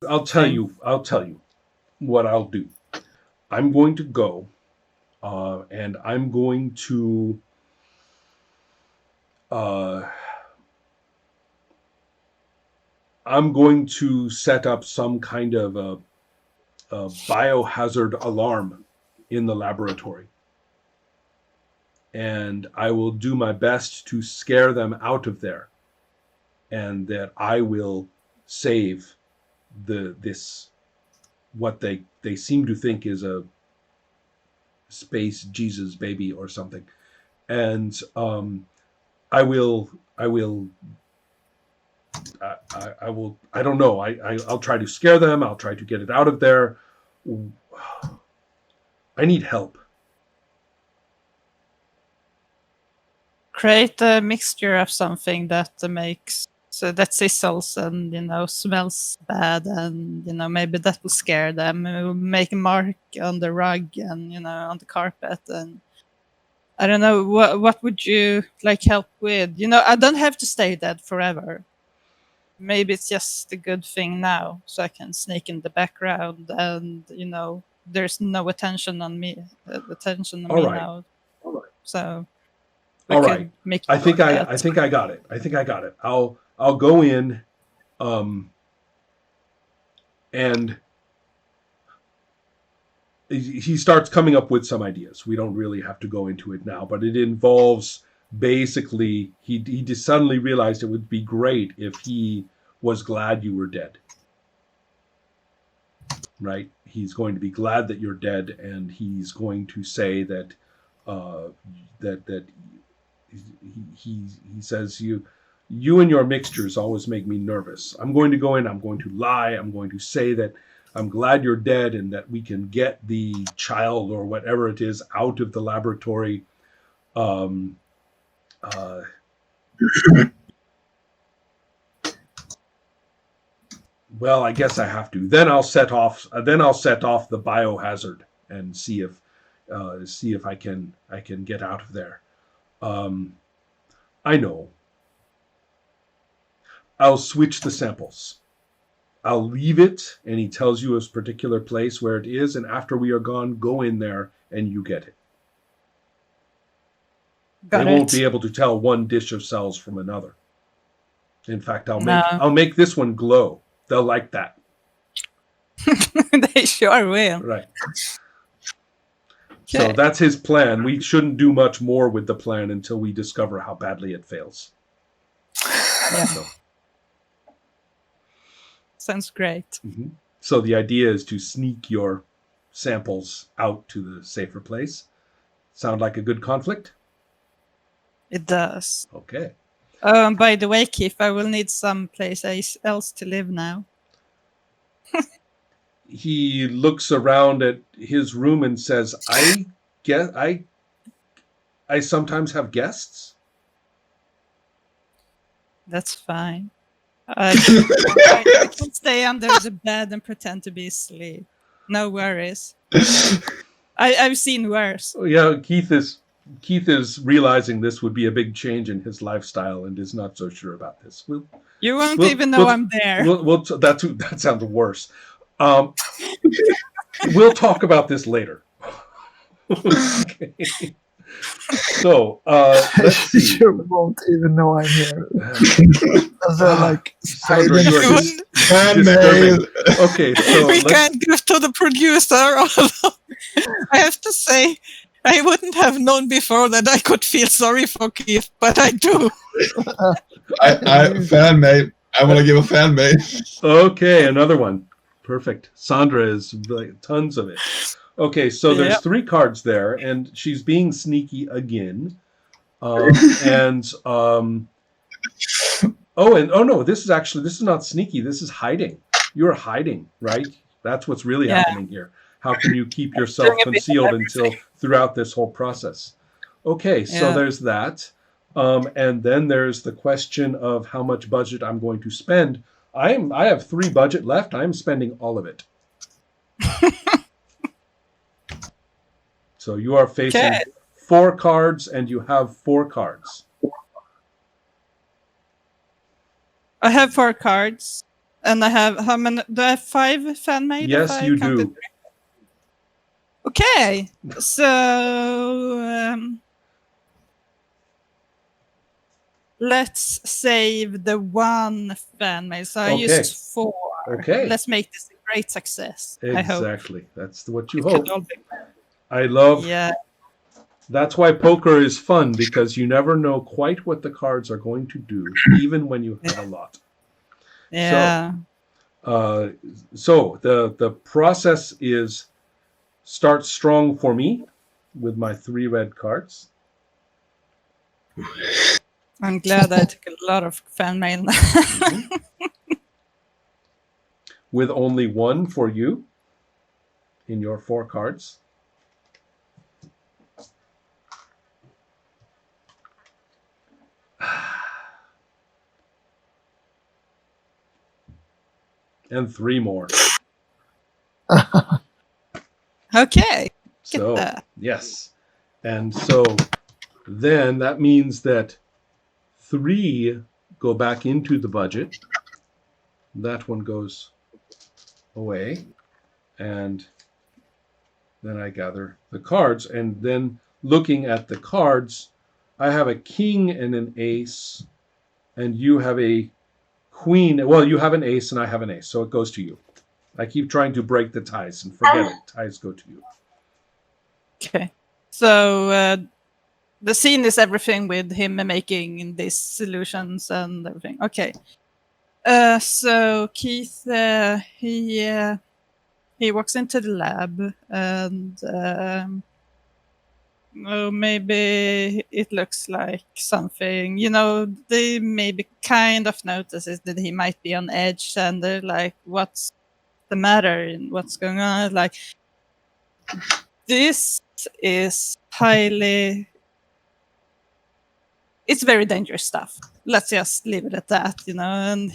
I'll tell you what I'll do. I'm going to go, and I'm going to set up some kind of a biohazard alarm in the laboratory, and I will do my best to scare them out of there, and that I will save this what they seem to think is a space Jesus baby or something, and I will I don't know. I'll try to scare them. I'll try to get it out of there. I need help. Create a mixture of something that makes so that sizzles and smells bad, and maybe that will scare them. Make a mark on the rug and on the carpet, and I don't know what would you like help with. I don't have to stay dead forever. Maybe it's just a good thing now, so I can sneak in the background, and there's no attention on me. All right. Now. So. All right. I think I got it. I'll go in, and he starts coming up with some ideas. We don't really have to go into it now, but it involves basically he just suddenly realized it would be great if he was glad you were dead. Right? He's going to be glad that you're dead, and he's going to say that that he says you and your mixtures always make me nervous. I'm going to go in, I'm going to lie, I'm going to say that I'm glad you're dead and that we can get the child or whatever it is out of the laboratory. Well, I guess I have to. Then I'll set off the biohazard and see if I can get out of there. I know. I'll switch the samples. I'll leave it, and he tells you a particular place where it is, and after we are gone, go in there and you get it. They won't be able to tell one dish of cells from another. In fact, I'll make this one glow. They'll like that. They sure will. Right. Okay. So that's his plan. We shouldn't do much more with the plan until we discover how badly it fails. Yeah. Sounds great. Mm-hmm. So the idea is to sneak your samples out to the safer place. Sound like a good conflict? It does. Okay. By the way, Keith, I will need some place else to live now. He looks around at his room and says, I sometimes have guests. That's fine. I can stay under the bed and pretend to be asleep. No worries. I've seen worse. Yeah, Keith is realizing this would be a big change in his lifestyle and is not so sure about this. You won't even know I'm there. That sounds worse. We'll talk about this later. Okay. So, let's see. Sure won't even know I'm here. Sandra, you are okay, so we can't give to the producer. I have to say, I wouldn't have known before that I could feel sorry for Keith, but I do. I fan mate. I want to give a fan mate. Okay, another one. Perfect. Sandra is like tons of it. Okay, so there's 3 cards there, and she's being sneaky again. No, this is not sneaky. This is hiding. You're hiding, right? That's what's really happening here. How can you keep yourself concealed throughout this whole process? Okay, so there's that. And then there's the question of how much budget I'm going to spend. I have 3 budget left. I'm spending all of it. So you are facing 4 cards, and you have 4 cards. I have 4 cards. And I have how many? Do I have 5 fan made? Yes, you do. Okay, so let's save the 1 fan mail. So I Okay. used 4. Okay. Let's make this a great success. I hope. Exactly. That's what you It could hope. all be. I love. Yeah. That's why poker is fun, because you never know quite what the cards are going to do, even when you have a lot. Yeah. So the process is start strong for me with my 3 red cards. I'm glad I took a lot of fan mail. With only 1 for you in your 4 cards. And 3 more. Okay. So, that. yes. And so then that means that 3 go back into the budget. That one goes away. And then I gather the cards. And then looking at the cards, I have a king and an ace. And you have a queen. Well, you have an ace and I have an ace. So it goes to you. I keep trying to break the ties and forget it. Ties go to you. Okay. So the scene is everything with him making these solutions and everything. Okay. So Keith, he walks into the lab and maybe it looks like something. They maybe kind of notices that he might be on edge, and they're like, "What's the matter? And what's going on?" Like, this is it's very dangerous stuff. Let's just leave it at that, And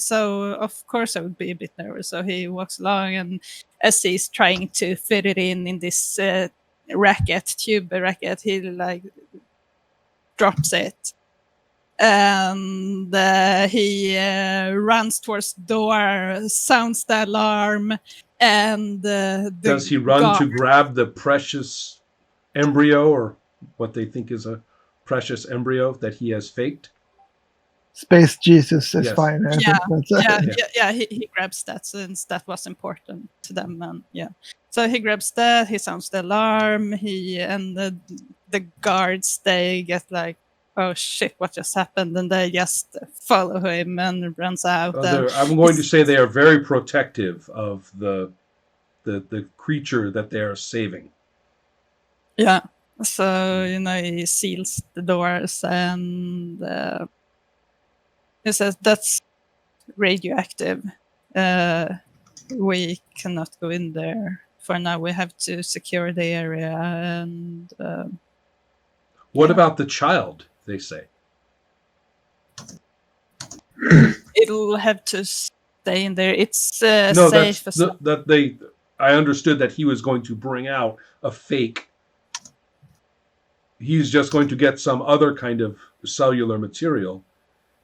so of course I would be a bit nervous. So he walks along, and as he's trying to fit it in this tube racket, he like drops it, and he runs towards the door, sounds the alarm, and does he run to grab the precious embryo, or what they think is a precious embryo that he has faked? Space Jesus is Yes. fine. I think that's he grabs that since that was important to them, and so he grabs that. He sounds the alarm. And the guards, they get like, "Oh shit, what just happened?" And they just follow him and runs out. I'm going to say they are very protective of the creature that they are saving. Yeah. So he seals the doors, and he says, "That's radioactive. We cannot go in there for now. We have to secure the area." And what about the child? They say it'll have to stay in there. It's no. safe. I understood that he was going to bring out a fake. He's just going to get some other kind of cellular material,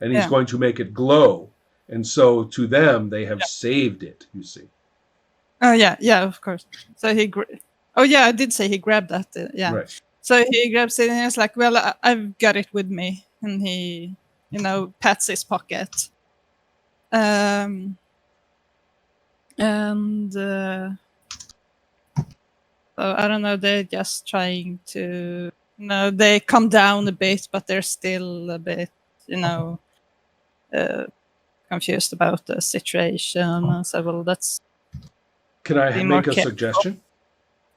and he's going to make it glow. And so to them, they have saved it, you see. Oh, yeah, of course. So I did say he grabbed that. Yeah. Right. So he grabs it, and he's like, "Well, I've got it with me." And he, pats his pocket. And so I don't know, they're just trying to, they come down a bit, but they're still a bit, confused about the situation. So, well, that's... Can I make a suggestion?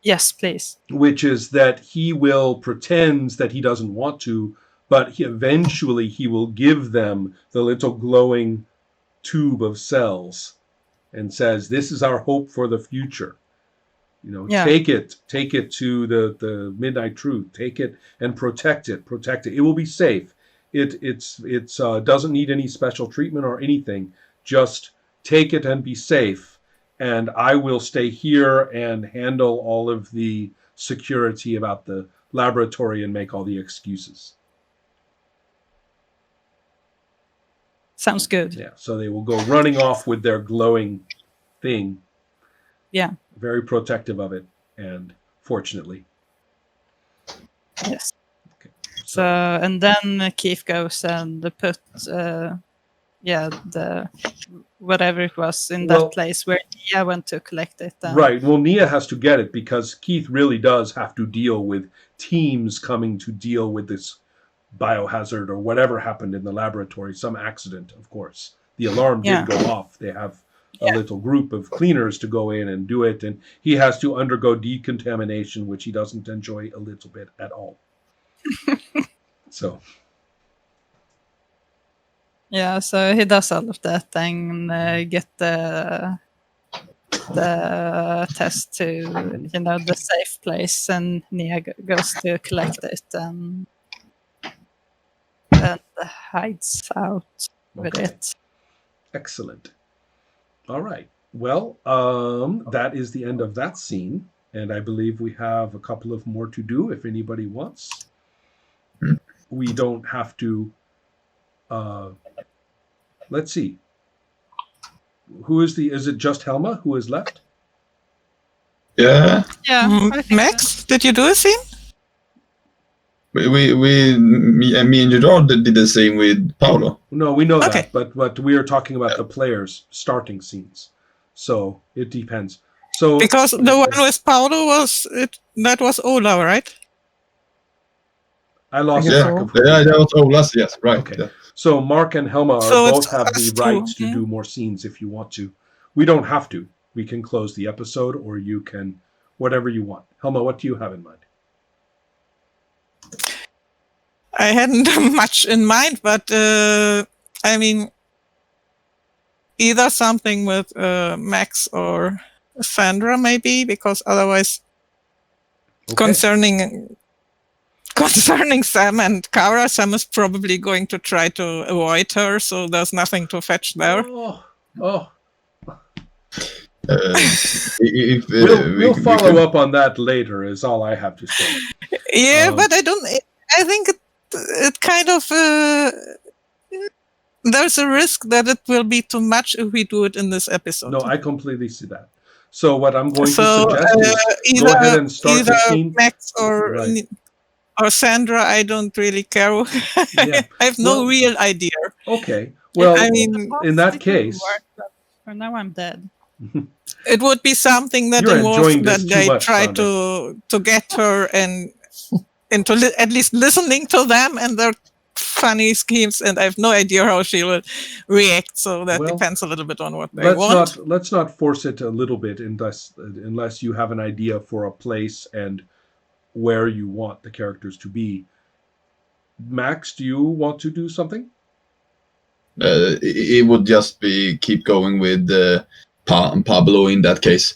Yes, please. Which is that he will pretend that he doesn't want to, but eventually he will give them the little glowing tube of cells and says, "This is our hope for the future. Take it to the midnight truth. Take it and protect it. It will be safe. It doesn't need any special treatment or anything. Just take it and be safe. And I will stay here and handle all of the security about the laboratory and make all the excuses." Sounds good. Yeah, so they will go running off with their glowing thing. Yeah. Very protective of it, and fortunately. Yes. Okay. So and then Keith goes and put the whatever it was in that place where Nia went to collect it. Right. Well, Nia has to get it because Keith really does have to deal with teams coming to deal with this biohazard or whatever happened in the laboratory, some accident, of course. The alarm did go off. They have a little group of cleaners to go in and do it, and he has to undergo decontamination, which he doesn't enjoy a little bit at all. So so he does all of that and get the test to the safe place, and Nia goes to collect it and hides out with it. Excellent. All right. Well, that is the end of that scene, and I believe we have a couple of more to do if anybody wants. We don't have to. Let's see. Who is is it just Helma who is left? Yeah. Yeah. Max, did you do a scene? Me and Gerard did the same with Paolo. No, we know that, but we are talking about the players' starting scenes, so it depends. So because the one with Paolo that was Ola, right? I lost track of. Yeah, that was Ola's. Yes, right. Okay. Yeah. So Mark and Helma both have the rights to do more scenes if you want to. We don't have to. We can close the episode, or you can whatever you want. Helma, what do you have in mind? I hadn't much in mind, but I mean, either something with Max or Sandra, maybe, because otherwise, concerning Sam and Kara, Sam is probably going to try to avoid her, so there's nothing to fetch there. We'll follow up on that later, is all I have to say. Yeah, but I think it kind of there's a risk that it will be too much if we do it in this episode. No, I completely see that. So what I'm going to suggest is go ahead and start the scene. Max or Sandra, I don't really care. I have no real idea. Okay. Well, I mean, in that case, for now I'm dead. It would be something that involves that they try to get her and into at least listening to them and their funny schemes, and I have no idea how she will react. So that depends a little bit on what they want. Let's not force it a little bit unless you have an idea for a place and where you want the characters to be. Max, do you want to do something? It would just be keep going with Pablo in that case.